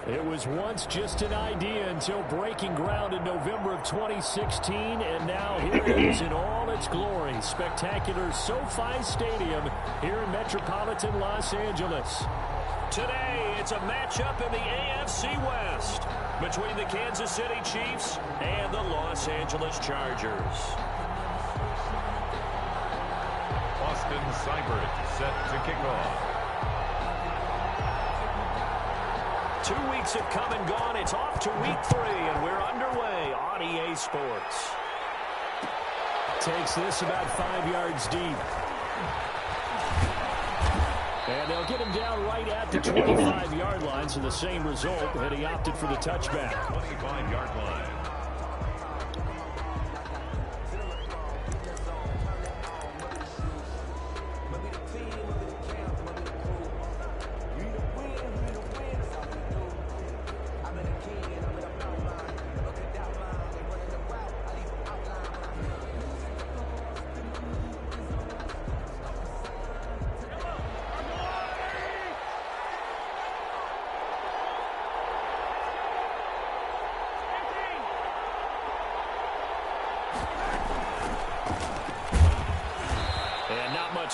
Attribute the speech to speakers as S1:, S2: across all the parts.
S1: It was once just an idea until breaking ground in November of 2016, and now here it is in all its glory. Spectacular SoFi Stadium here in metropolitan Los Angeles. Today, it's a matchup in the AFC West between the Kansas City Chiefs and the Los Angeles Chargers.
S2: Austin Seibert set to kick off.
S1: 2 weeks have come and gone. It's off to week 3, and we're underway on EA Sports. Takes this about 5 yards deep. And they'll get him down right at the 25-yard line, so the same result, and he opted for the touchback.
S2: 25-yard line.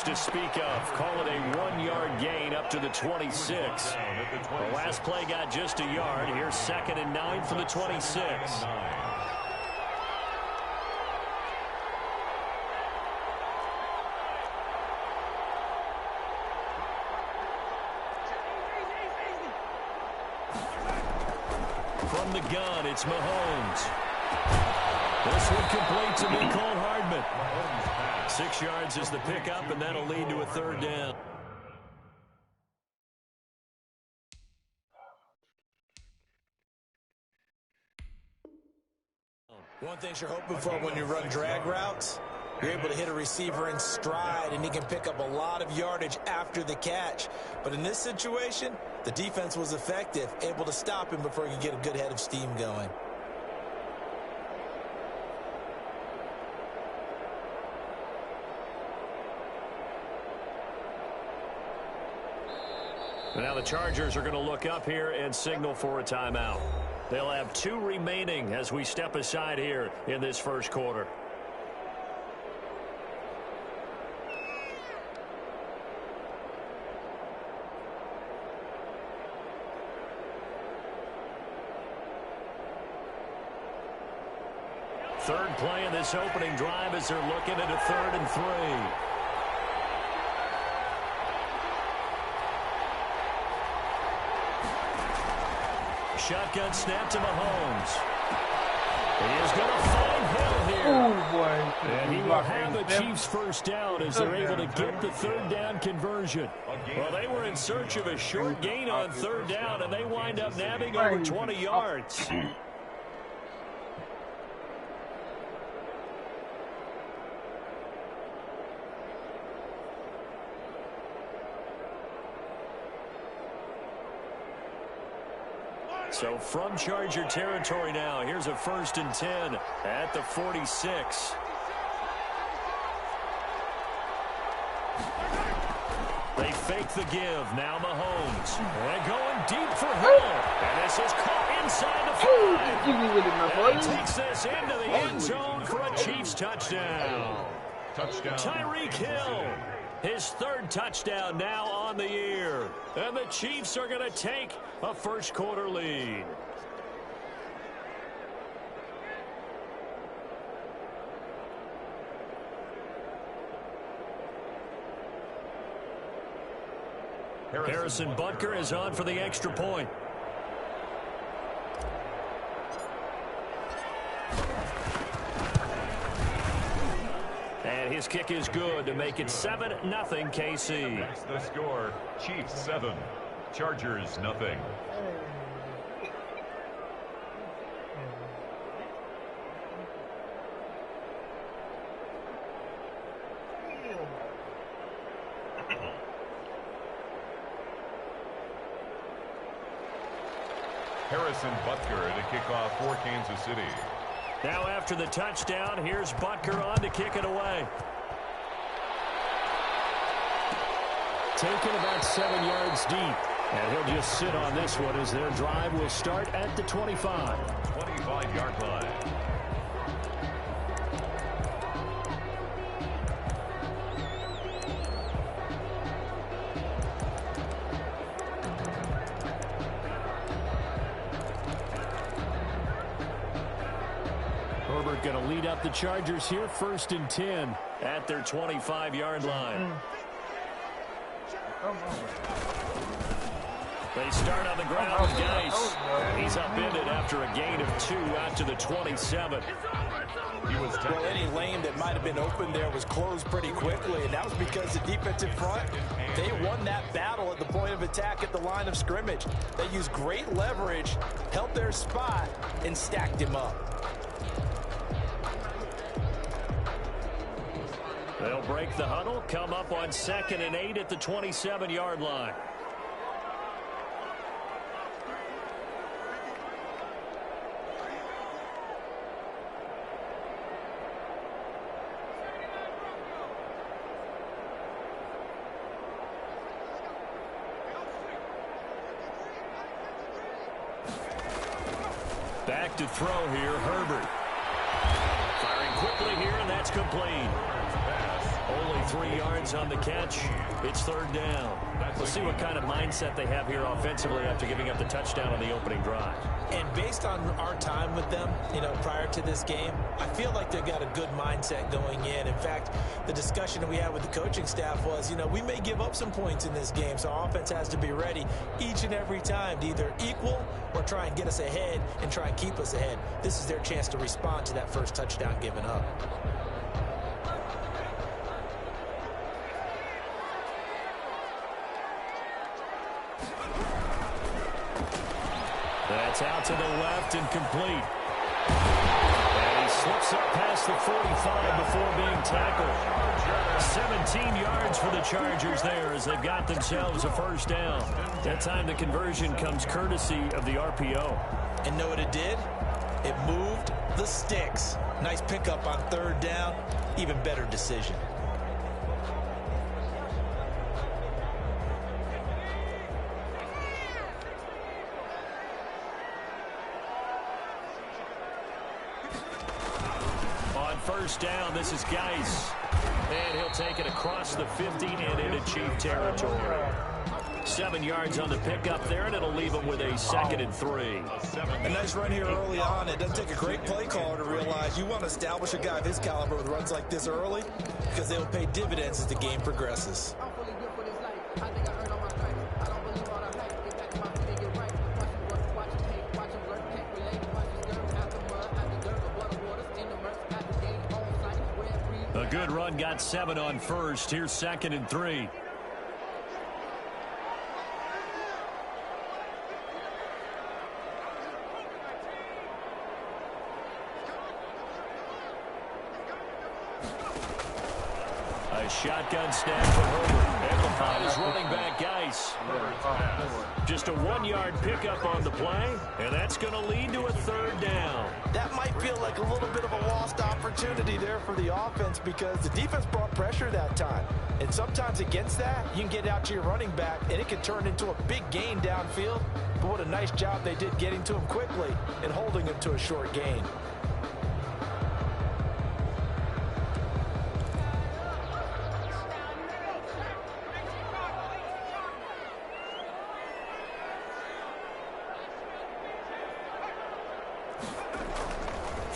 S1: To speak of. Call it a 1-yard gain up to the 26. The last play got just a yard. Here's 2nd and 9 for the 26. From the gun, it's Mahomes. This one complete to Nicole Hardman. 6 yards is the pickup, and that'll lead to a 3rd down.
S3: One thing you're hoping for when you run drag routes, you're able to hit a receiver in stride, and he can pick up a lot of yardage after the catch. But in this situation, the defense was effective, able to stop him before he could get a good head of steam going.
S1: Now the Chargers are going to look up here and signal for a timeout. They'll have 2 remaining as we step aside here in this first quarter. Third play of this opening drive as they're looking at a 3rd and 3. Shotgun snap to Mahomes. He is going to find Hill here.
S4: Oh, boy.
S1: And he will have the Chiefs first down as they're able to get the 3rd down conversion. Well, they were in search of a short gain on 3rd down, and they wind up nabbing over 20 yards. So from Charger territory now, here's a 1st and 10 at the 46. They fake the give. Now Mahomes. And going deep for Hill. And this is caught inside the 5. And takes this into the end zone for a Chiefs touchdown. Tyreek Hill His third touchdown now on the year. And the Chiefs are going to take a first-quarter lead. Harrison Butker is on for the extra point. And his kick is good to make it 7-0 KC.
S2: That's the score. Chiefs 7, Chargers nothing. Harrison Butker to kick off for Kansas City.
S1: Now after the touchdown, here's Butker on to kick it away. Taken about 7 yards deep. And he'll just sit on this one as their drive will start at the 25.
S2: 25-yard line.
S1: Herbert going to lead up the Chargers here, 1st and 10 at their 25-yard line. They start on the ground with Geis. He's upended after a gain of 2 out to the 27.
S3: Well, any lane that might have been open there was closed pretty quickly, and that was because the defensive front, they won that battle at the point of attack at the line of scrimmage. They used great leverage, held their spot, and stacked him up.
S1: They'll break the huddle, come up on 2nd and 8 at the 27-yard line. Back to throw here, Herbert. Firing quickly here, and that's complete. Only 3 yards on the catch. It's 3rd down. We'll see what kind of mindset they have here offensively after giving up the touchdown on the opening drive.
S3: And based on our time with them, prior to this game, I feel like they've got a good mindset going in. In fact, the discussion that we had with the coaching staff was, we may give up some points in this game, so our offense has to be ready each and every time to either equal or try and get us ahead and try and keep us ahead. This is their chance to respond to that first touchdown given up.
S1: That's out to the left and complete. And he slips up past the 45 before being tackled. 17 yards for the Chargers there as they've got themselves a first down. That time the conversion comes courtesy of the RPO.
S3: And know what it did? It moved the sticks. Nice pickup on 3rd down. Even better decision.
S1: First down, this is Geis. And he'll take it across the 50 and into Chief territory. 7 yards on the pickup there, and it'll leave him with a 2nd and 3.
S3: A nice run here early on. It doesn't take a great play caller to realize you want to establish a guy of his caliber with runs like this early because they will pay dividends as the game progresses.
S1: A good run, got 7 on first. Here's 2nd and 3. A shotgun snap for Herbert. Amplified his running back, Geis. Just a 1-yard pickup on the play, and that's going to lead to a 3rd down.
S3: That might feel like a little bit of a lost opportunity there for the offense because the defense brought pressure that time. And sometimes against that, you can get out to your running back, and it can turn into a big gain downfield. But what a nice job they did getting to him quickly and holding him to a short gain.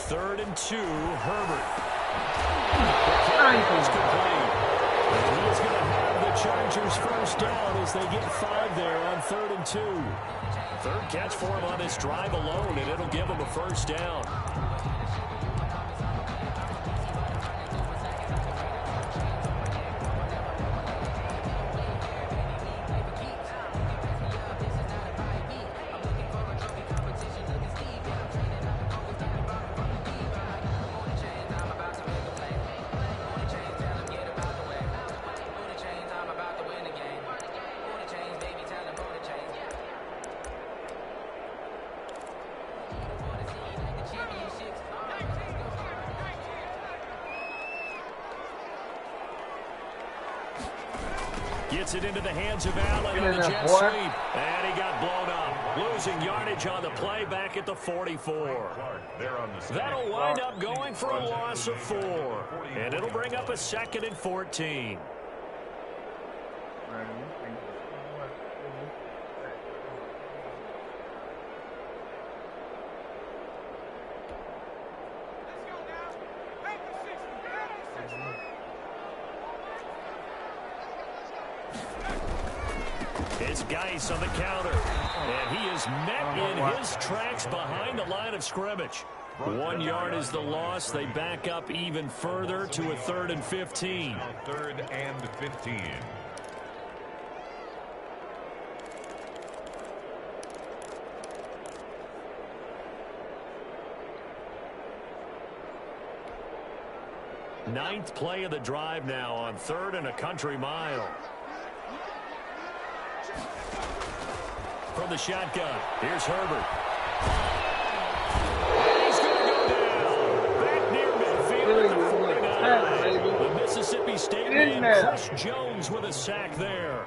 S1: 3rd and 2, Herbert. The carry is complete. And he's going to have the Chargers first down as they get 5 there on 3rd and 2. 3rd catch for him on this drive alone, and it'll give him a first down. Gets it into the hands of Allen on the jet sweep. And he got blown up. Losing yardage on the play back at the 44. That'll wind up going for a loss of 4. And it'll bring up a 2nd and 14. It's Geis on the counter, and he is met in his tracks behind the line of scrimmage. 1 yard is the loss. They back up even further to a 3rd and 15.
S2: 3rd and 15.
S1: Ninth play of the drive now on 3rd and a country mile. From the shotgun, here's Herbert. And he's going to go down. Back near midfield at the 49. The Mississippi State man, Chris Jones, with a sack there.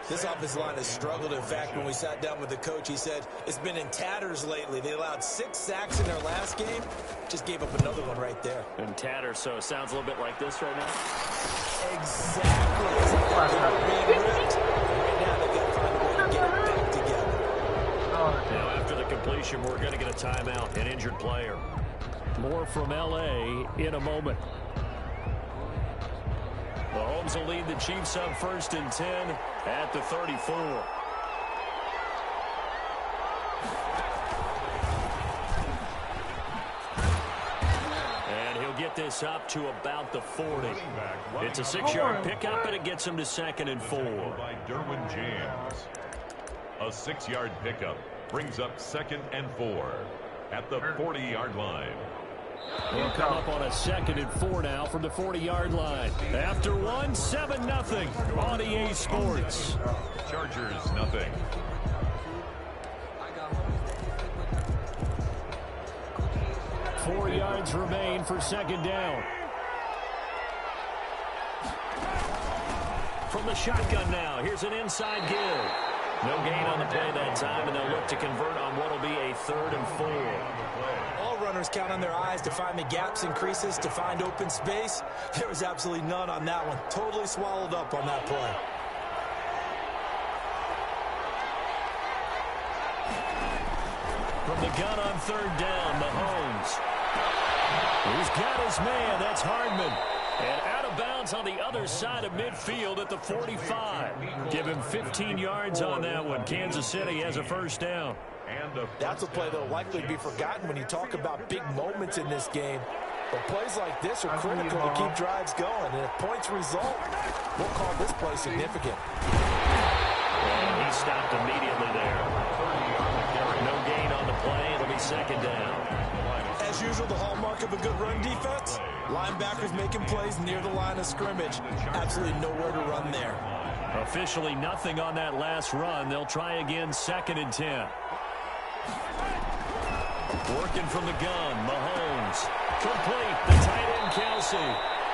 S3: This offensive line has struggled. In fact, when we sat down with the coach, he said it's been in tatters lately. They allowed 6 sacks in their last game. Just gave up another one right there.
S1: In tatters, so it sounds a little bit like this right now.
S3: Exactly. They're being ripped. Right now, they've got to find a way to get it back together.
S1: Now, after the completion, we're going to get a timeout, an injured player. More from L.A. in a moment. Mahomes will lead the Chiefs up 1st and 10 at the 34. And he'll get this up to about the 40. It's a 6-yard pickup, and it gets him to 2nd and 4.
S2: By Derwin James. A 6-yard pickup brings up 2nd and 4 at the 40-yard line.
S1: He'll come up on a 2nd and 4 now from the 40-yard line. After 1, 7-0 on EA Sports.
S2: Chargers, nothing.
S1: Four yards remain for 2nd down. From the shotgun now, here's an inside give. No gain on the play that time, and they'll look to convert on what will be a 3rd and 4.
S3: All runners count on their eyes to find the gaps and creases, to find open space. There was absolutely none on that one. Totally swallowed up on that play.
S1: From the gun on 3rd down, Mahomes. He's got his man. That's Hardman. And out of bounds on the other side of midfield at the 45. Give him 15 yards on that one. Kansas City has a first down.
S3: That's a play that will likely be forgotten when you talk about big moments in this game. But plays like this are critical to keep drives going. And if points result, we'll call this play significant.
S1: And he stopped immediately there. No gain on the play. It'll be 2nd down.
S3: As usual, the hallmark of a good run defense, linebackers making plays near the line of scrimmage. Absolutely nowhere to run there.
S1: Officially nothing on that last run. They'll try again, 2nd and 10. Working from the gun, Mahomes. Complete, the tight end, Kelsey.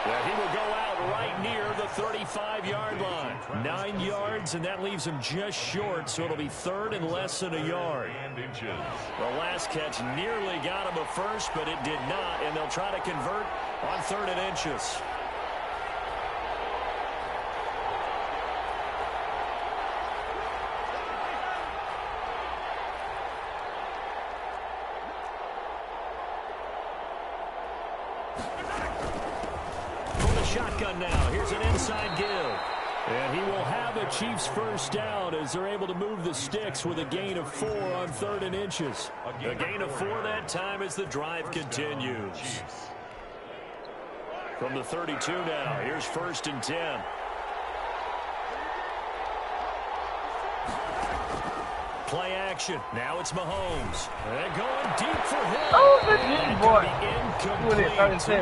S1: And he will go out right near the 35-yard line. 9 yards, and that leaves him just short, so it'll be 3rd and less than a yard. The last catch nearly got him a first, but it did not, and they'll try to convert on 3rd and inches. From the shotgun now, here's an inside give. And he will have a Chiefs first down as they're able to move the sticks with a gain of 4 on 3rd and inches. A gain of 4 that time as the drive continues. From the 32 now, here's 1st and 10. Play action. Now it's Mahomes. And going deep for him.
S4: Oh, that's his boy.
S1: Incomplete.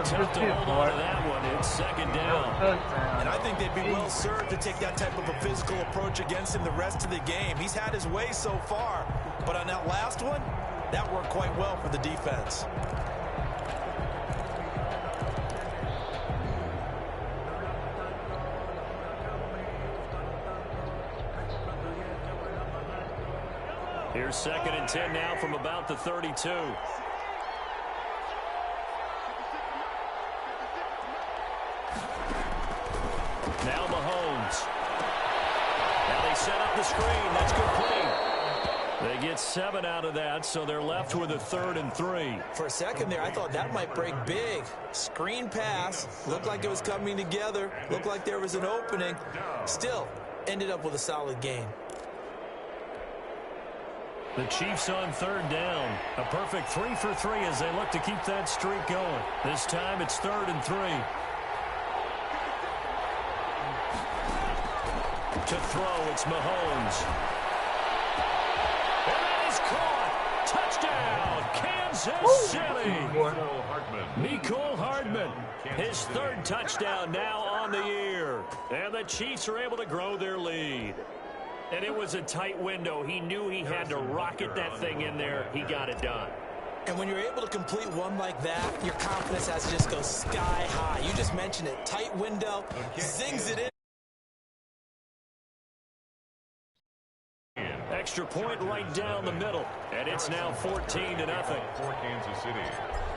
S1: Tough to hold on to that one. It's 2nd down.
S3: And I think they'd be well served to take that type of a physical approach against him the rest of the game. He's had his way so far, but on that last one, that worked quite well for the defense.
S1: Here's 2nd and 10 now from about the 32. Now Mahomes. Now they set up the screen. That's complete. They get 7 out of that, so they're left with a 3rd and 3.
S3: For a second there, I thought that might break big. Screen pass. Looked like it was coming together. Looked like there was an opening. Still, ended up with a solid game.
S1: The Chiefs on 3rd down. A perfect 3 for 3 as they look to keep that streak going. This time it's 3rd and 3. To throw, it's Mahomes. And that is caught. Touchdown, Kansas City. Mecole Hardman. His 3rd touchdown now on the year. And the Chiefs are able to grow their lead. And it was a tight window. He knew he had to rocket that thing in there. He got it done.
S3: And when you're able to complete one like that, your confidence has to just go sky high. You just mentioned it. Tight window, zings it in.
S1: Extra point right down the middle. And it's now 14-0.
S2: For Kansas City.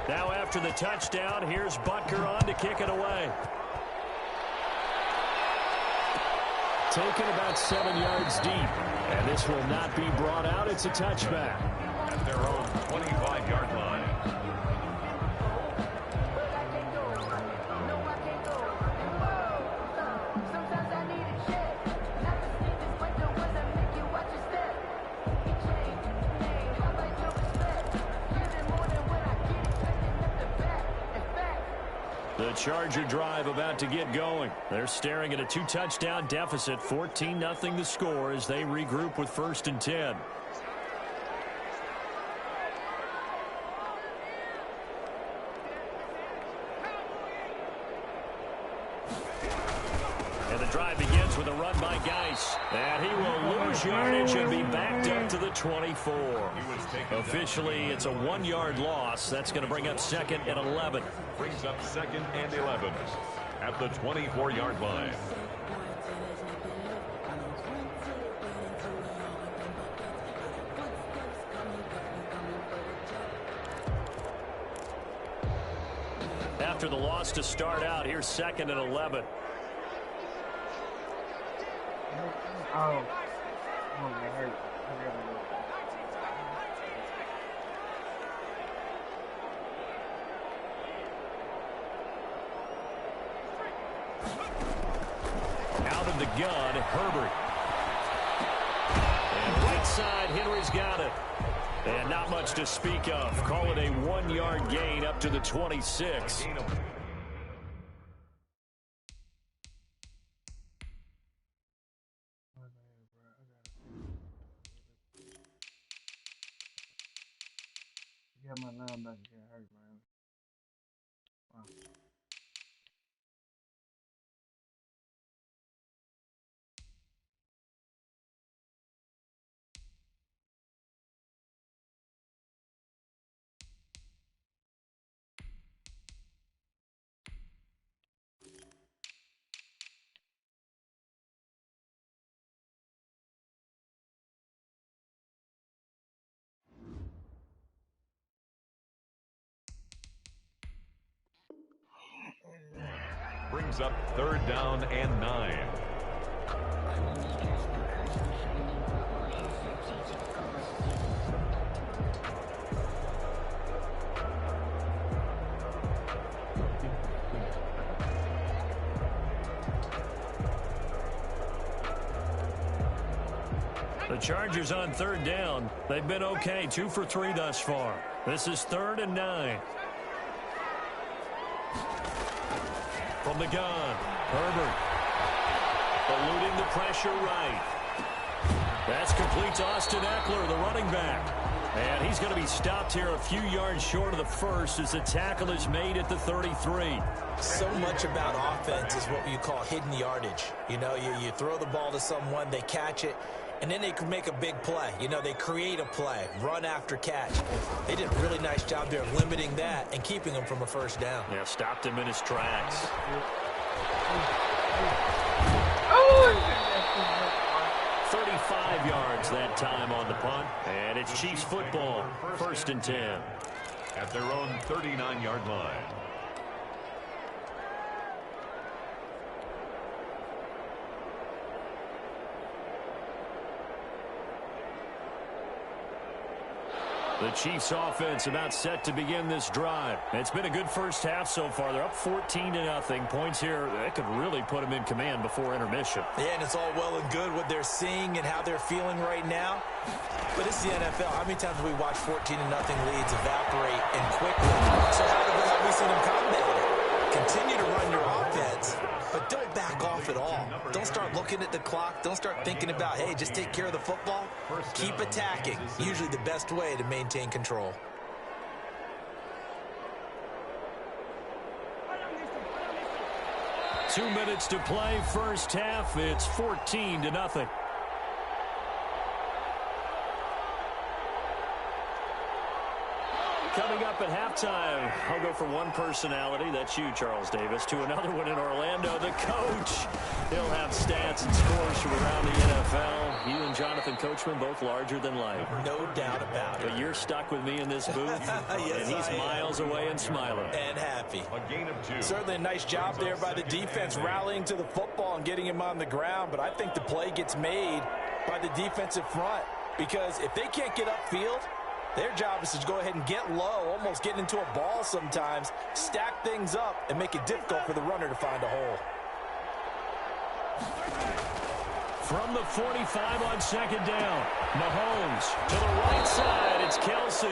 S1: Now after the touchdown, here's Butker on to kick it away. Taken about 7 yards deep. And this will not be brought out. It's a touchback.
S2: At their own 25-yard line.
S1: The Charger drive about to get going. They're staring at a 2-touchdown deficit. 14-0 the score as they regroup with 1st and 10. And the drive begins with a run by Geis. And he will lose yardage and be backed up to the 24. Officially, it's a 1-yard loss. That's going to bring up 2nd and 11.
S2: Brings up 2nd and 11 at the 24-yard line.
S1: After the loss to start out, here's 2nd and 11.
S4: Oh,
S1: Out of the gun, Herbert. And right side, Henry's got it. And not much to speak of. Call it a 1-yard gain up to the 26.
S4: Yeah, my linebacker got hurt, man. Wow.
S2: Brings up 3rd down and 9.
S1: The Chargers on third down. They've been okay, 2 for 3 thus far. This is 3rd and 9. From the gun, Herbert. Eluding the pressure right. That's complete to Austin Eckler, the running back. And he's going to be stopped here a few yards short of the first as the tackle is made at the 33.
S3: So much about offense is what you call hidden yardage. You know, you throw the ball to someone, they catch it, and then they can make a big play. You know, they create a play, run after catch. They did a really nice job there of limiting that and keeping him from a first down.
S1: Yeah, stopped him in his tracks. 35 yards that time on the punt, and it's Chiefs football, 1st and 10.
S2: At their own 39-yard line.
S1: The Chiefs offense about set to begin this drive. It's been a good first half so far. They're up 14-0. Points here, that could really put them in command before intermission.
S3: Yeah, and it's all well and good what they're seeing and how they're feeling right now. But it's the NFL. How many times have we watched 14-0 leads evaporate and quickly? So how have we seen them combat it? Continue to run your offense, but don't back off at all. Don't start looking at the clock. Don't start thinking about, hey, just take care of the football. Keep attacking. Usually the best way to maintain control.
S1: Two minutes to play, first half. It's 14-0. Coming up at halftime, I'll go from one personality, that's you, Charles Davis, to another one in Orlando, the coach. He'll have stats and scores from around the NFL. You and Jonathan Coachman, both larger than life.
S3: No doubt about it.
S1: But you're stuck with me in this booth,
S3: yes,
S1: and he's miles away and smiling.
S3: And happy.
S2: A gain of 2.
S3: Certainly a nice job there by the defense rallying to the football and getting him on the ground, but I think the play gets made by the defensive front because if they can't get upfield, their job is to go ahead and get low, almost get into a ball sometimes, stack things up, and make it difficult for the runner to find a hole.
S1: From the 45 on 2nd down, Mahomes to the right side, it's Kelsey.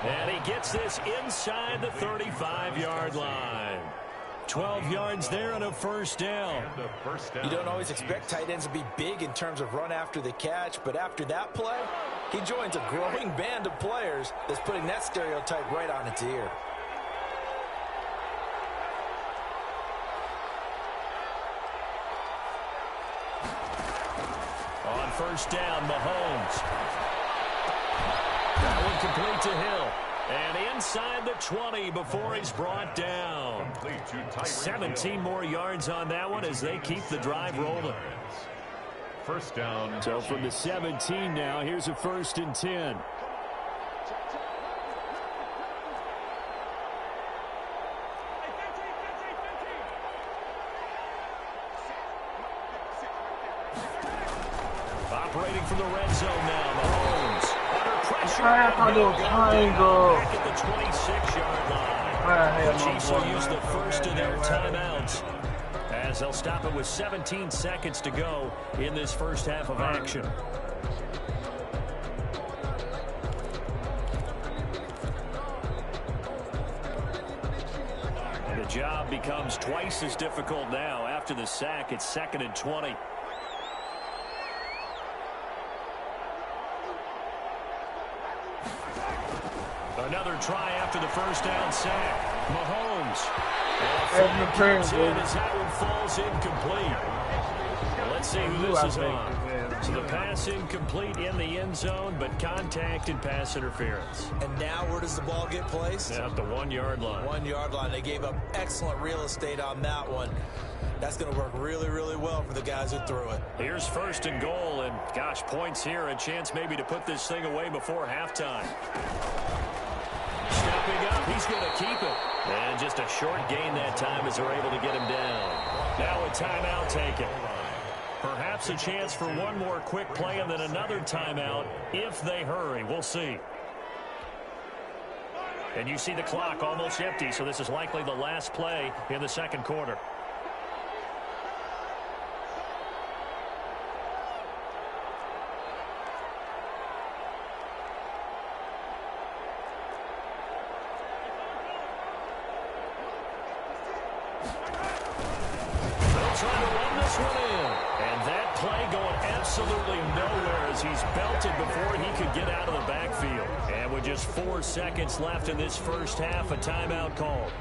S1: And he gets this inside the 35-yard line. 12 yards there and a first down.
S3: You don't always expect tight ends to be big in terms of run after the catch, but after that play, he joins a growing band of players that's putting that stereotype right on its ear.
S1: On first down, Mahomes. That one complete to Hill. And inside the 20 before he's brought down. 17 more yards on that one as they keep the drive rolling.
S2: First down.
S1: So from the 17 now, here's a 1st and 10. Operating from the red zone now, Mahomes. Under pressure. Back at the 26-yard line. The Chiefs will use the first of their timeouts as they'll stop it with 17 seconds to go in this first half of action. And the job becomes twice as difficult now. After the sack, it's 2nd and 20. Another try after the first down sack. Mahomes. And as that one falls incomplete. Let's see who this is on. So the pass incomplete in the end zone, but contact and pass interference.
S3: And now where does the ball get placed?
S1: At the 1-yard line.
S3: 1-yard line. They gave up excellent real estate on that one. That's going to work really, really well for the guys who threw it.
S1: Here's 1st and goal, and gosh, points here. A chance maybe to put this thing away before halftime. Stepping up, he's going to keep it. And just a short gain that time as they're able to get him down. Now a timeout taken. Perhaps a chance for one more quick play and then another timeout if they hurry. We'll see. And you see the clock almost empty, so this is likely the last play in the second quarter. trying to run this one in. And that play going absolutely nowhere as he's belted before he could get out of the backfield. And with just 4 seconds left in this first half, a timeout called.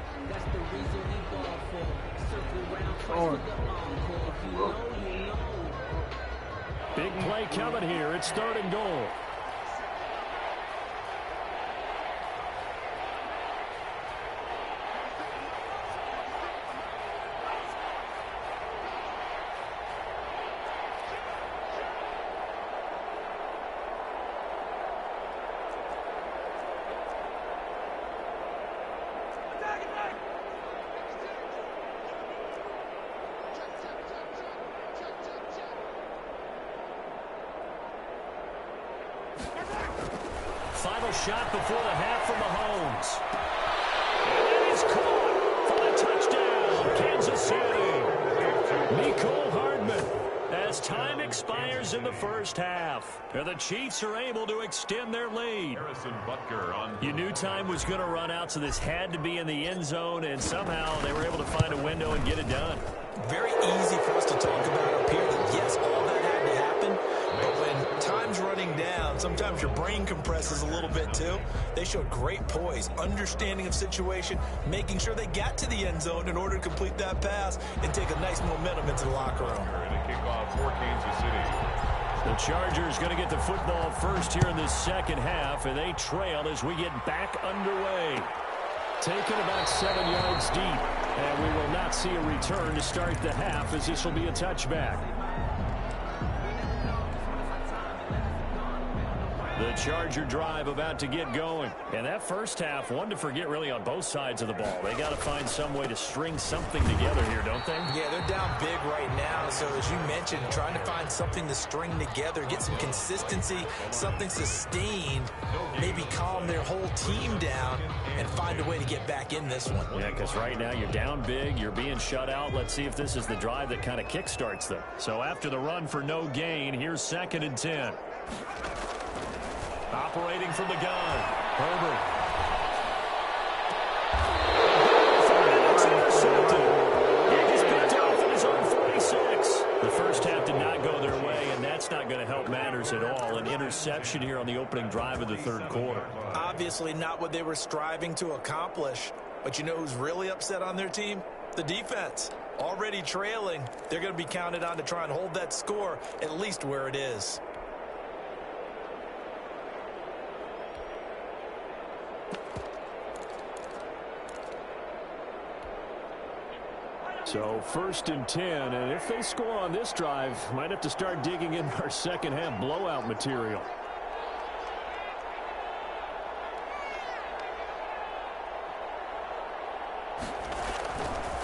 S1: Big play coming here. It's 3rd and goal. Final shot before the half from Mahomes. And it is caught for the touchdown, Kansas City. Mecole Hardman as time expires in the first half. And the Chiefs are able to extend their lead.
S2: Harrison Butker on.
S1: You knew time was going to run out, so this had to be in the end zone, and somehow they were able to find a window and get it done.
S3: Very easy for us to talk about up here that, yes, all that had to happen. But when time's running down, sometimes your brain compresses a little bit too. They showed great poise, understanding of situation, making sure they got to the end zone in order to complete that pass and take a nice momentum into the locker room.
S2: And a kickoff for Kansas City.
S1: The Chargers going to get the football first here in this second half, and they trail as we get back underway. Taken about 7 yards deep, and we will not see a return to start the half as this will be a touchback. The Charger drive about to get going. And that first half, one to forget really on both sides of the ball. They got to find some way to string something together here, don't they?
S3: Yeah, they're down big right now. So as you mentioned, trying to find something to string together, get some consistency, something sustained, maybe calm their whole team down and find a way to get back in this one.
S1: Yeah, because right now you're down big, you're being shut out. Let's see if this is the drive that kind of kickstarts them. So after the run for no gain, here's 2nd and 10. Operating from the gun, Herbert. It's intercepted. He's picked off in his own 46. The first half did not go their way, and that's not going to help matters at all. An interception here on the opening drive of the third quarter.
S3: Obviously not what they were striving to accomplish. But you know who's really upset on their team? The defense. Already trailing. They're going to be counted on to try and hold that score at least where it is.
S1: So 1st and 10, and if they score on this drive, might have to start digging in our second half blowout material.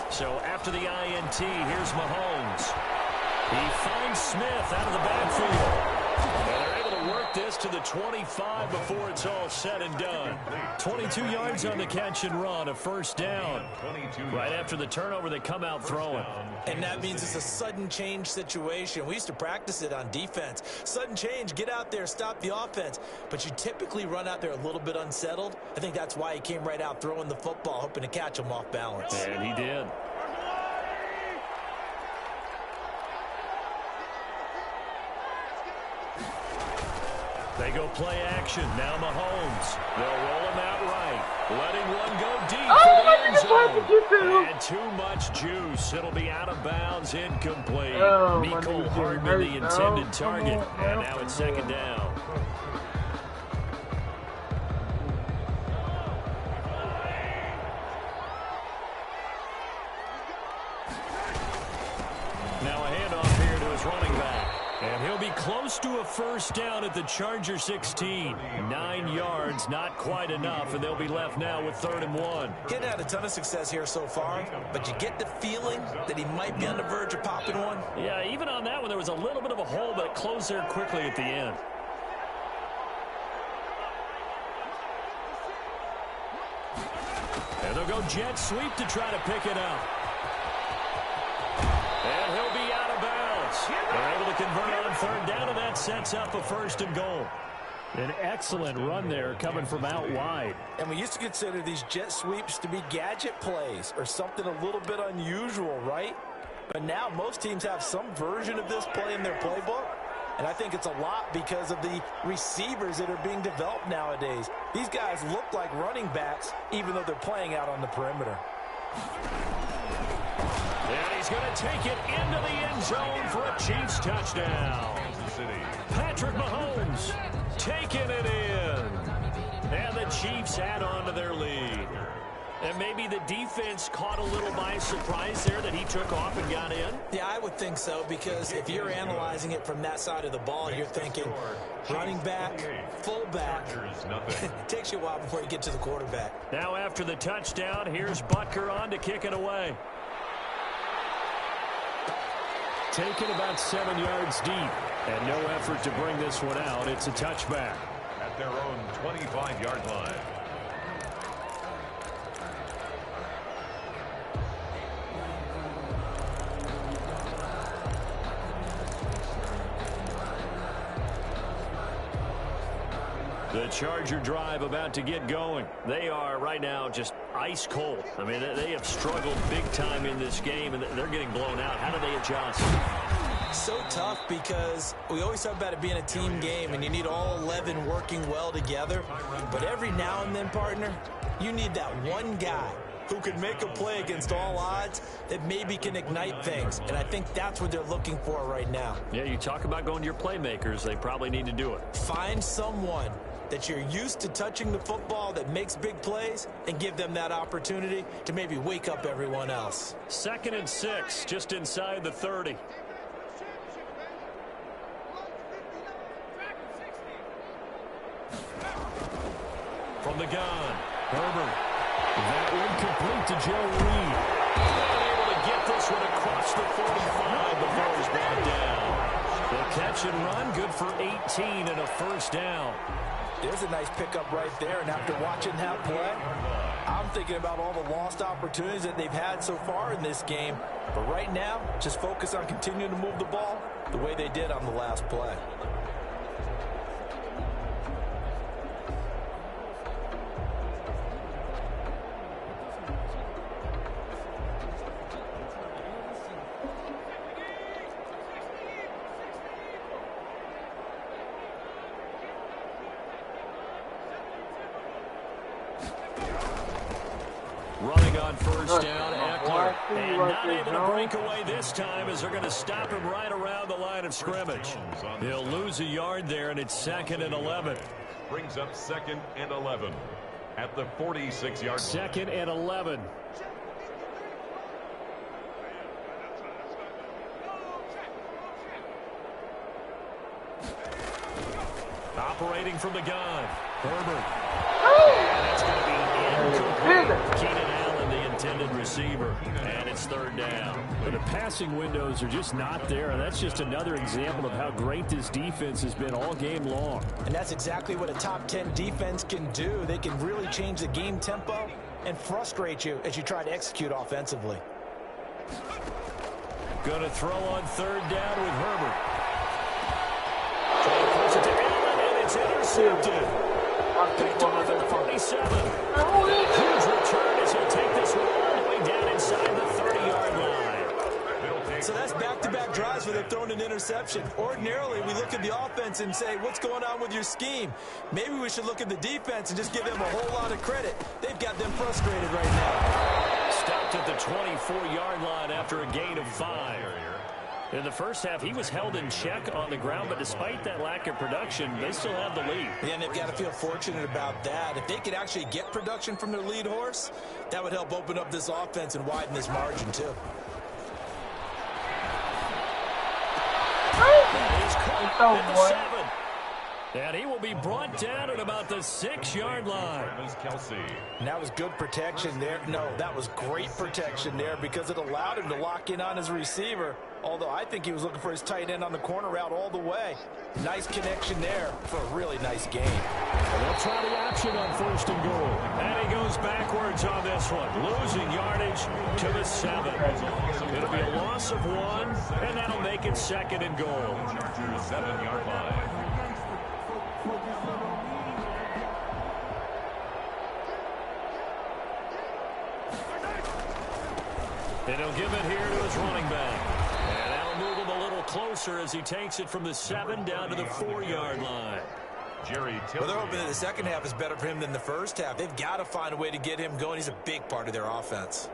S1: So after the INT, here's Mahomes. He finds Smith out of the backfield. And they're able to work this to the 25 before it's all said and done. 22 yards on the catch and run, a first down. Right after the turnover, they come out throwing.
S3: And that means it's a sudden change situation. We used to practice it on defense. Sudden change, get out there, stop the offense. But you typically run out there a little bit unsettled. I think that's why he came right out throwing the football, hoping to catch him off balance.
S1: And he did. They go play action. Now Mahomes. They'll roll him out right. Letting one go deep for the end zone. And too much juice. It'll be out of bounds, incomplete. Mecole Hardman, the intended target. And now it's 2nd down. Now a handoff here to his running back. And he'll be close to a first down at the Charger 16. 9 yards, not quite enough, and they'll be left now with 3rd and 1.
S3: Getting had a ton of success here so far, but you get the feeling that he might be on the verge of popping one.
S1: Yeah, even on that one, there was a little bit of a hole, but it closed there quickly at the end. And they'll go jet sweep to try to pick it up. And he'll be out of bounds. They're able to convert on 3rd down, and that sets up a 1st and goal. An excellent run there coming from out wide.
S3: And we used to consider these jet sweeps to be gadget plays or something a little bit unusual, right? But now most teams have some version of this play in their playbook. And I think it's a lot because of the receivers that are being developed nowadays. These guys look like running backs, even though they're playing out on the perimeter.
S1: And he's going to take it into the end zone for a Chiefs touchdown. Patrick Mahomes taking it in. And the Chiefs add on to their lead. And maybe the defense caught a little by surprise there that he took off and got in?
S3: Yeah, I would think so, because if you're analyzing it from that side of the ball, you're thinking running back, fullback. It takes you a while before you get to the quarterback.
S1: Now after the touchdown, here's Butker on to kick it away. Taken about 7 yards deep, and no effort to bring this one out. It's a touchback.
S2: At their own 25-yard line.
S1: The Charger drive about to get going. They are right now just ice cold. I mean, they have struggled big time in this game, and they're getting blown out. How do they adjust?
S3: So tough, because we always talk about it being a team game, and you need all 11 working well together. But every now and then, partner, you need that one guy who can make a play against all odds that maybe can ignite things. And I think that's what they're looking for right now.
S1: Yeah, you talk about going to your playmakers. They probably need to do it.
S3: Find someone that you're used to touching the football that makes big plays and give them that opportunity to maybe wake up everyone else.
S1: 2nd and 6, just inside the 30. From the gun, Herbert. That one complete to Joe Reed. Able to get this one across the 45 before he's brought down. The catch and run, good for 18 and a first down.
S3: There's a nice pickup right there, and after watching that play, I'm thinking about all the lost opportunities that they've had so far in this game. But right now, just focus on continuing to move the ball the way they did on the last play.
S1: Running on first down, Eckler. And not able to break away this time, as they're going to stop him right around the line of scrimmage. He'll lose a yard there, and it's 2nd and 11.
S2: Brings up 2nd and 11 at the 46-yard line.
S1: 2nd and 11. Operating from the gun, Herbert. And it's going to be incomplete. Keenan Allen, the intended receiver, and it's 3rd down. The passing windows are just not there, and that's just another example of how great this defense has been all game long.
S3: And that's exactly what a top 10 defense can do. They can really change the game tempo and frustrate you as you try to execute offensively.
S1: Going to throw on 3rd down with Herbert. Trying to force it to Allen, and it's intercepted. Picked off at the 47. Huge return as he'll take this one all the way down inside the 30-yard line.
S3: So that's back-to-back drives where they've thrown an interception. Ordinarily, we look at the offense and say, what's going on with your scheme? Maybe we should look at the defense and just give them a whole lot of credit. They've got them frustrated right now.
S1: Stopped at the 24-yard line after a gain of 5. In the first half, he was held in check on the ground, but despite that lack of production, they still have the lead.
S3: Yeah, and they've got to feel fortunate about that. If they could actually get production from their lead horse, that would help open up this offense and widen this margin, too.
S1: He's caught at the 7. And he will be brought down at about the 6-yard line.
S3: And that was good protection there. No, that was great protection there, because it allowed him to lock in on his receiver. Although I think he was looking for his tight end on the corner route all the way. Nice connection there for a really nice game.
S1: And they'll try the option on 1st and goal. And he goes backwards on this one, losing yardage to the 7. It'll be a loss of 1, and that'll make it 2nd and goal.
S2: Chargers 7-yard line.
S1: And he'll give it here to his running back. And that'll move him a little closer as he takes it from the 7 down to the 4-yard line.
S3: Well, they're hoping that the second half is better for him than the first half. They've got to find a way to get him going. He's a big part of their offense.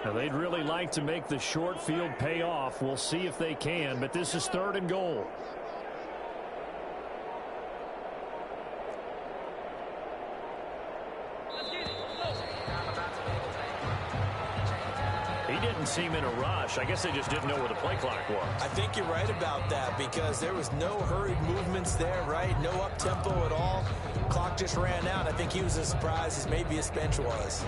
S1: Now, they'd really like to make the short field pay off. We'll see if they can, but this is 3rd and goal. He didn't seem in a rush. I guess they just didn't know where the play clock was.
S3: I think you're right about that because there was no hurried movements there, right? No up-tempo at all. Clock just ran out. I think he was as surprised as maybe his bench was.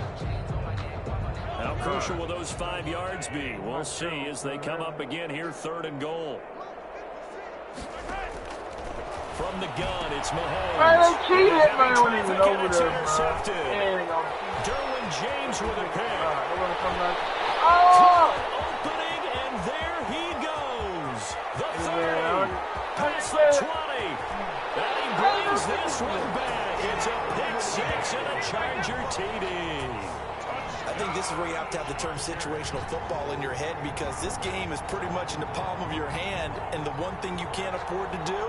S1: How crucial will those 5 yards be? We'll see as they come up again here, 3rd and goal. From the gun, it's Mahomes.
S4: Man, they cheated, man. I don't even know
S1: It's
S4: where
S1: intercepted.
S4: they're from.
S1: Derwin James with a pick.
S4: They're going to come back. Oh!
S1: Opening, and there he goes. The 30. Past the 20. And he brings this one back. It's a pick 6 and a Charger TD.
S3: I think this is where you have to have the term situational football in your head because this game is pretty much in the palm of your hand, and the one thing you can't afford to do,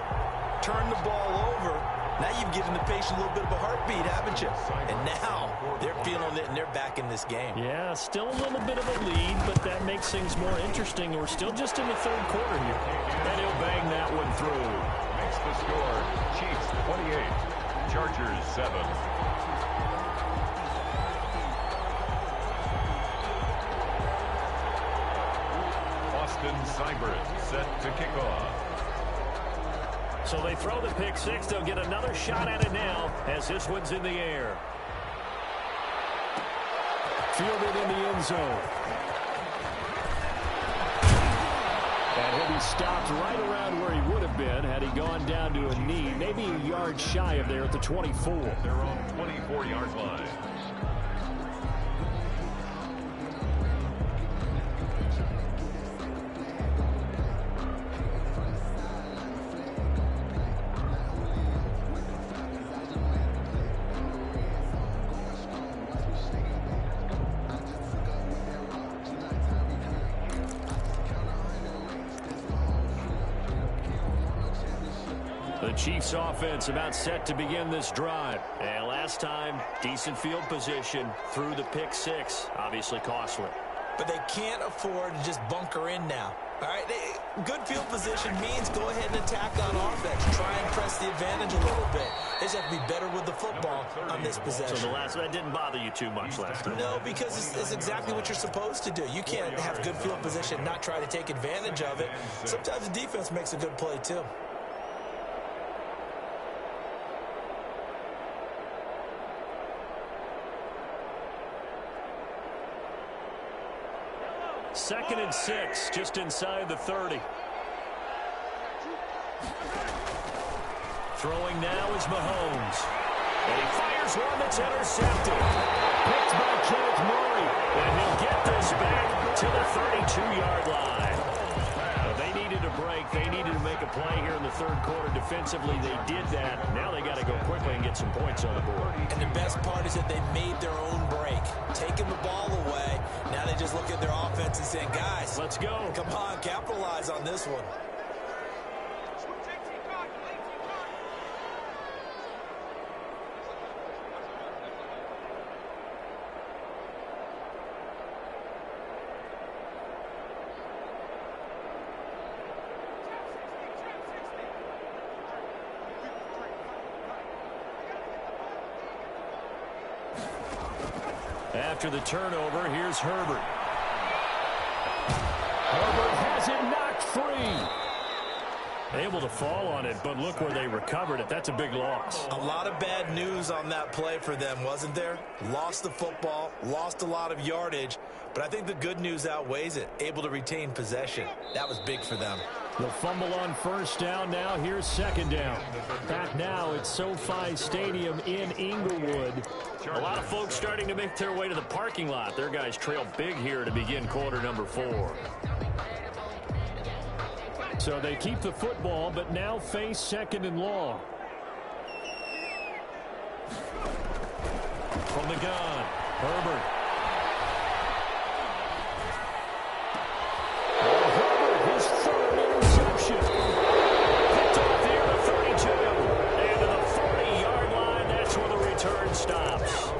S3: turn the ball over. Now you've given the patient a little bit of a heartbeat, haven't you? And now they're feeling it, and they're back in this game.
S1: Yeah, still a little bit of a lead, but that makes things more interesting. We're still just in the 3rd quarter here. And he'll bang that one through.
S2: Makes the score. Chiefs 28, Chargers 7. Cybert set to kick off.
S1: So they throw the pick 6. They'll get another shot at it now as this one's in the air. Fielded in the end zone. And he'll be stopped right around where he would have been had he gone down to a knee, maybe a yard shy of there at the 24.
S2: Their own 24-yard line.
S1: The Chiefs offense about set to begin this drive. And last time, decent field position through the pick 6. Obviously costly.
S3: But they can't afford to just bunker in now. All right, good field position means go ahead and attack on offense. Try and press the advantage a little bit. They just have to be better with the football on this possession.
S1: So that didn't bother you too much last time?
S3: No, because it's exactly what you're supposed to do. You can't have good field position, not try to take advantage of it. Sometimes the defense makes a good play too.
S1: Second and 6, just inside the 30. Throwing now is Mahomes. And he fires one that's intercepted. Picked by Kenneth Murray. And he'll get this back to the 32-yard line. Well, they needed a break. They needed to make a play here in the 3rd quarter. Defensively, they did that. Now they got to go quickly and get some points on the board.
S3: And the best part is that they made their own break. Taking the ball away. Now they just look at their offense and saying, guys,
S1: let's go.
S3: Come on, capitalize on this one.
S1: After the turnover, here's Herbert. Herbert has it knocked free. Able to fall on it, but look where they recovered it. That's a big loss.
S3: A lot of bad news on that play for them, wasn't there? Lost the football, lost a lot of yardage, but I think the good news outweighs it. Able to retain possession. That was big for them.
S1: The fumble on first down now. Here's second down. Back now at SoFi Stadium in Inglewood. A lot of folks starting to make their way to the parking lot. Their guys trail big here to begin quarter number 4. So they keep the football, but now face second and long. From the gun, Herbert. His third interception. Picked off here to 32. And to the 40-yard line, that's where the return stops.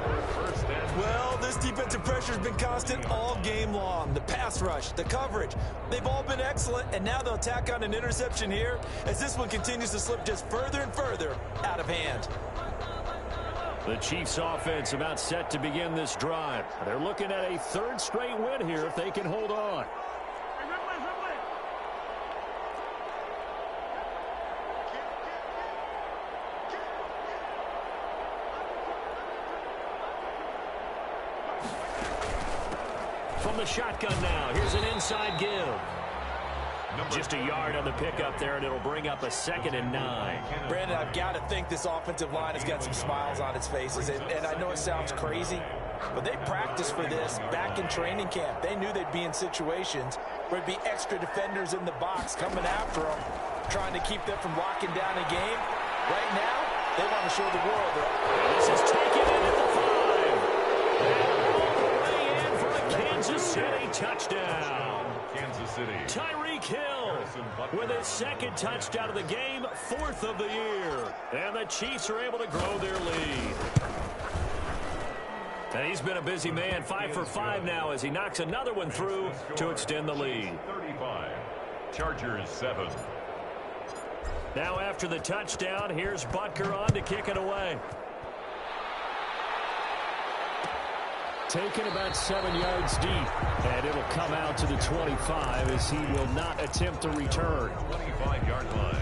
S3: Well, this defensive pressure has been constant all game long. The pass rush, the coverage, they've all been excellent, and now they'll tack on an interception here as this one continues to slip just further and further out of hand.
S1: The Chiefs offense about set to begin this drive. They're looking at a third straight win here if they can hold on. From the shotgun now, here's an inside give. Just a yard on the pickup there, and it'll bring up a 2nd and 9.
S3: Brandon, I've got to think this offensive line has got some smiles on its faces, and I know it sounds crazy, but they practiced for this back in training camp. They knew they'd be in situations where there'd be extra defenders in the box coming after them, trying to keep them from locking down a game. Right now, they want to show the world that
S1: this is taken in at the 5. And all the way in for a Kansas City touchdown.
S2: Kansas City.
S1: Tyreek Hill with his 2nd touchdown of the game, 4th of the year. And the Chiefs are able to grow their lead. And he's been a busy man, 5 for 5 now as he knocks another one through to extend the lead.
S2: 35. Chargers 7.
S1: Now after the touchdown, here's Butker on to kick it away. Taken about 7 yards deep, and it'll come out to the 25 as he will not attempt to return.
S2: 25-yard line.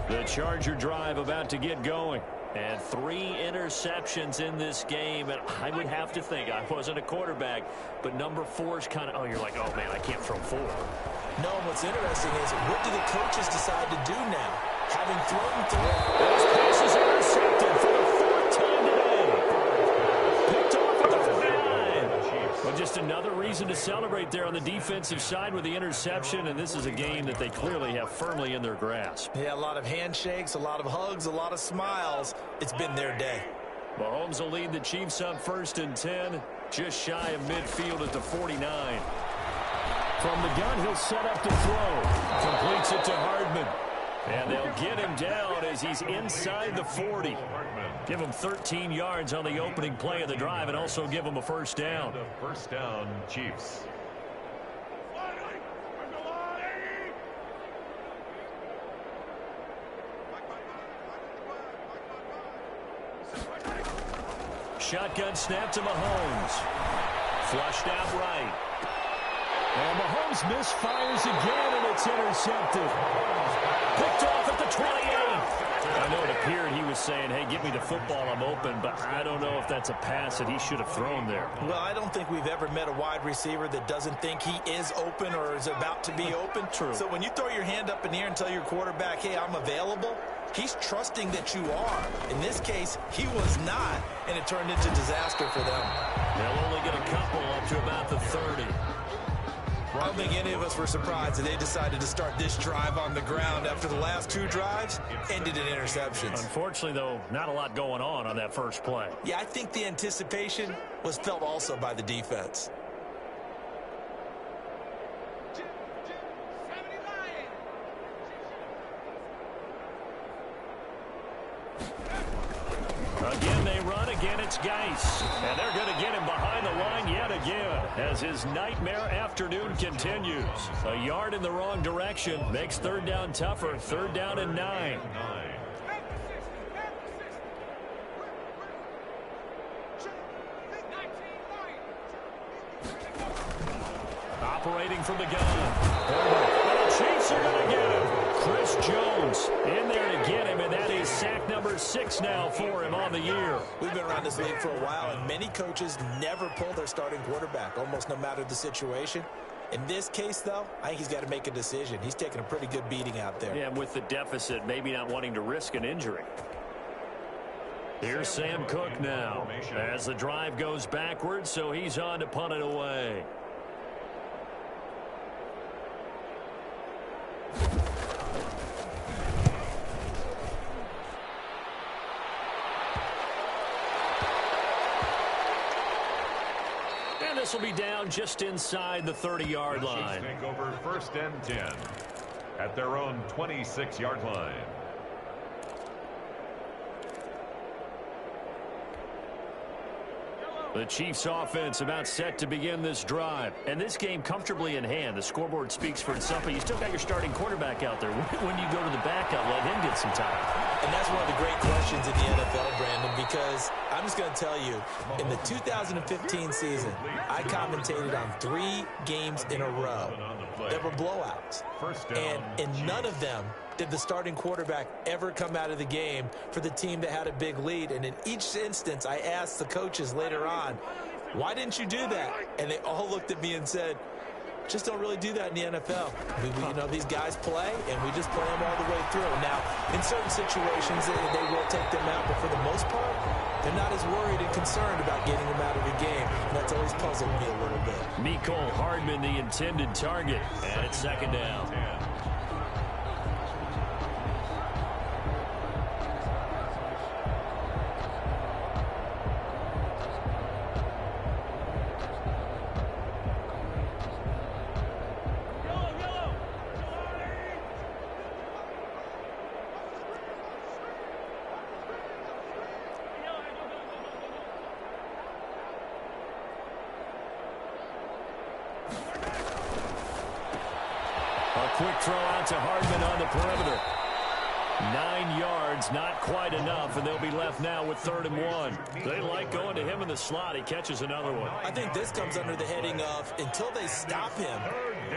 S1: The Charger drive about to get going. And 3 interceptions in this game, and I would have to think, I wasn't a quarterback, but number 4 is kind of, you're like, oh, man, I can't throw 4.
S3: No, what's interesting is what do the coaches decide to do now? Having thrown 3.
S1: Those passes intercepted for the 4th time today. Picked off at the 5. Well, just another reason to celebrate there on the defensive side with the interception, and this is a game that they clearly have firmly in their grasp.
S3: Yeah, a lot of handshakes, a lot of hugs, a lot of smiles. It's been their day.
S1: Mahomes will lead the Chiefs on 1st and 10, just shy of midfield at the 49. From the gun, he'll set up to throw. Completes it to Hardman. And they'll get him down as he's inside the 40. Give him 13 yards on the opening play of the drive and also give him a first down.
S2: First down, Chiefs.
S1: Shotgun snap to Mahomes. Flushed out right. And Mahomes misfires again, and it's intercepted. Picked off at the 28. I know it appeared he was saying, hey, give me the football, I'm open, but I don't know if that's a pass that he should have thrown there.
S3: Well, I don't think we've ever met a wide receiver that doesn't think he is open or is about to be open.
S1: True.
S3: So when you throw your hand up in the air and tell your quarterback, hey, I'm available, he's trusting that you are. In this case, he was not, and it turned into disaster for them.
S1: They'll only get a couple up to about the 30.
S3: I don't think any of us were surprised that they decided to start this drive on the ground after the last 2 drives ended in interceptions.
S1: Unfortunately, though, not a lot going on that first play.
S3: Yeah, I think the anticipation was felt also by the defense.
S1: Again, they run. Again, it's Geis. And they're going to get him behind the line yet again as his nightmare afternoon continues. A yard in the wrong direction makes 3rd down tougher. 3rd down and 9. Operating from the gun. The Chiefs are going to get him. Chris Jones in there to get him, and that is sack number 6 now for him on the year.
S3: We've been around this league for a while, and many coaches never pull their starting quarterback, almost no matter the situation. In this case, though, I think he's got to make a decision. He's taking a pretty good beating out there.
S1: Yeah, with the deficit, maybe not wanting to risk an injury. Here's Sam Cook now as the drive goes backwards, so he's on to punt it away. And this will be down just inside the 30-yard line.
S2: Take over 1st and 10 at their own 26-yard line.
S1: The Chiefs offense about set to begin this drive. And this game comfortably in hand. The scoreboard speaks for itself, but you still got your starting quarterback out there. When you go to the backup, let him get some time.
S3: And that's one of the great questions in the NFL, Brandon, because I'm just going to tell you, in the 2015 season, I commentated on 3 games in a row that were blowouts. And in none of them did the starting quarterback ever come out of the game for the team that had a big lead. And in each instance, I asked the coaches later on, why didn't you do that? And they all looked at me and said, just don't really do that in the NFL. You know, these guys play, and we just play them all the way through. Now, in certain situations, they will take them out, but for the most part, they're not as worried and concerned about getting them out of the game. And that's always puzzled me a little bit.
S1: Mecole Hardman, the intended target, and it's 2nd down. Quick throw out to Hardman on the perimeter. 9 yards, not quite enough, and they'll be left now with 3rd and 1. They like going to him in the slot. He catches another one.
S3: I think this comes under the heading of, until they stop him,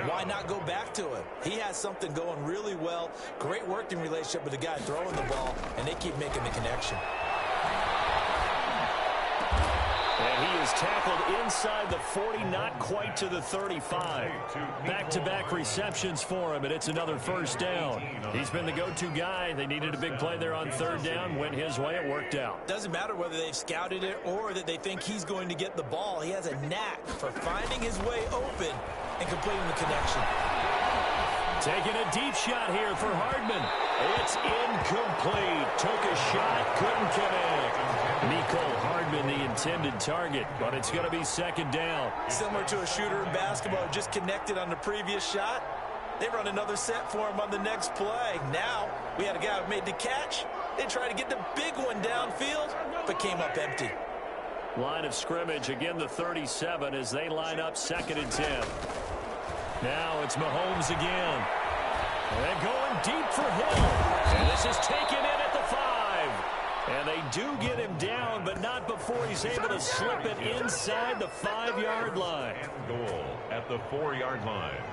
S3: why not go back to him? He has something going really well. Great working relationship with the guy throwing the ball, and they keep making the connection.
S1: And he is tackled inside the 40, not quite to the 35. Back-to-back receptions for him, and it's another 1st down. He's been the go-to guy. They needed a big play there on 3rd down. Went his way. It worked out.
S3: Doesn't matter whether they've scouted it or that they think he's going to get the ball. He has a knack for finding his way open and completing the connection.
S1: Taking a deep shot here for Hardman. It's incomplete. Took a shot, couldn't connect. Mecole Hardman, the intended target, but it's going to be 2nd down.
S3: Similar to a shooter in basketball who just connected on the previous shot. They run another set for him on the next play. Now, we had a guy who made the catch. They tried to get the big one downfield, but came up empty.
S1: Line of scrimmage, again the 37 as they line up 2nd and 10. Now it's Mahomes again. And going deep for Hill. And this is taken in at the 5. And they do get him down, but not before he's able to slip it inside the 5-yard line.
S2: And goal at the 4-yard line.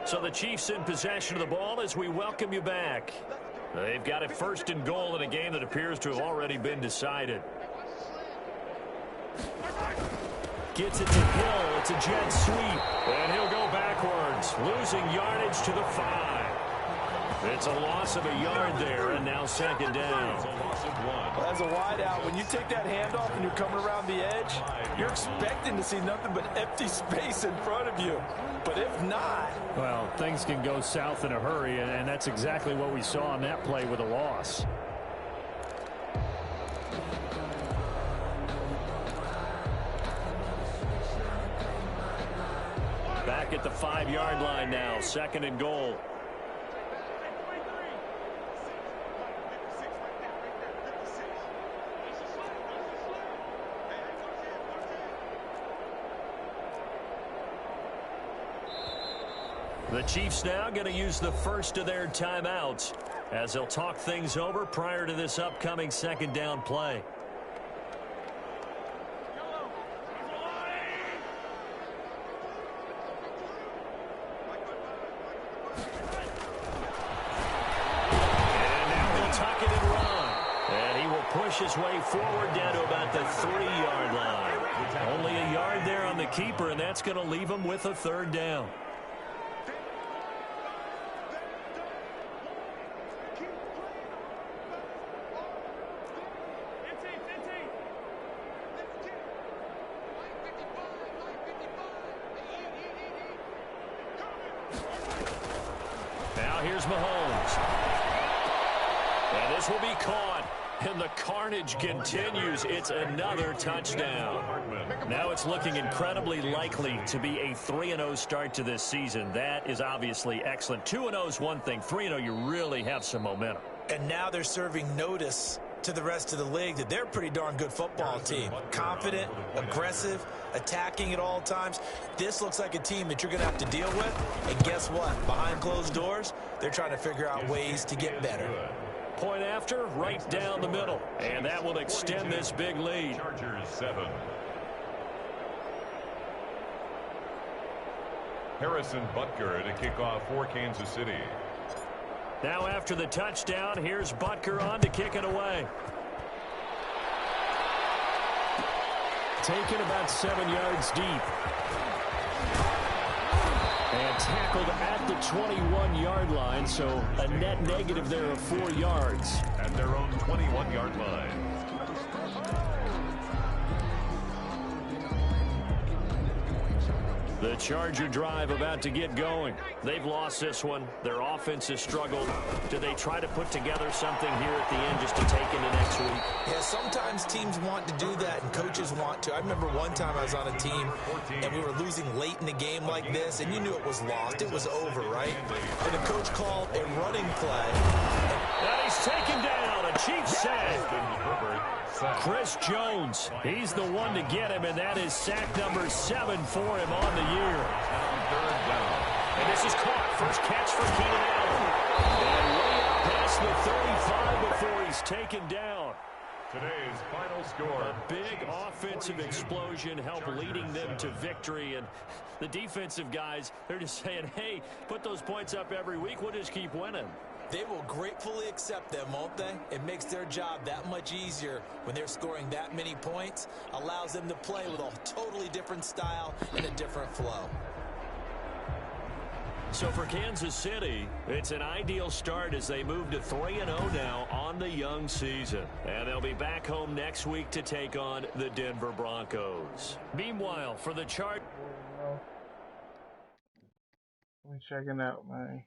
S1: So the Chiefs in possession of the ball as we welcome you back. They've got it 1st and goal in a game that appears to have already been decided. Gets it to Hill. It's a jet sweep. And he'll go backwards, losing yardage to the 5. It's a loss of a yard there, and now 2nd down.
S3: Well, as a wideout, when you take that handoff and you're coming around the edge, you're expecting to see nothing but empty space in front of you. But if not...
S5: Well, things can go south in a hurry, and that's exactly what we saw on that play with a loss.
S1: Back at the 5-yard line now, 2nd and goal. The Chiefs now going to use the first of their timeouts as they'll talk things over prior to this upcoming second down play. And now he'll tuck it and run. And he will push his way forward down to about the 3-yard line. Only a yard there on the keeper, and that's going to leave him with a third down. Now here's Mahomes. And this will be caught. And the carnage continues. It's another touchdown. Now it's looking incredibly likely to be a 3-0 start to this season. That is obviously excellent. 2-0 is one thing. 3-0, you really have some momentum.
S3: And now they're serving notice to the rest of the league that they're a pretty darn good football team. Confident, aggressive, attacking at all times. This looks like a team that you're going to have to deal with. And guess what? Behind closed doors, they're trying to figure out ways to get better.
S1: Point after, right down the middle. And that will extend this big lead.
S2: Chargers 7. Harrison Butker to kick off for Kansas City.
S1: Now after the touchdown, here's Butker on to kick it away. Taken about 7 yards deep. And tackled at the 21-yard line, so a net negative there of 4 yards.
S2: At their own 21-yard line.
S1: The Charger drive about to get going. They've lost this one. Their offense has struggled. Do they try to put together something here at the end just to take into next week?
S3: Yeah, sometimes teams want to do that and coaches want to. I remember one time I was on a team and we were losing late in the game like this, and you knew it was lost. It was over, right? And the coach called a running play.
S1: And he's taken down. A Chiefs sack. Chris Jones, he's the one to get him, and that is sack number 7 for him on the year. And this is caught. First catch for Keenan Allen. And way up past the 35 before he's taken down.
S2: Today's final score.
S1: A big offensive explosion helped leading them to victory. And the defensive guys, they're just saying, hey, put those points up every week. We'll just keep winning.
S3: They will gratefully accept them, won't they? It makes their job that much easier when they're scoring that many points. Allows them to play with a totally different style and a different flow.
S1: So for Kansas City, it's an ideal start as they move to 3-0 now on the young season. And they'll be back home next week to take on the Denver Broncos. Meanwhile, for the Chargers.
S4: We checking out, man.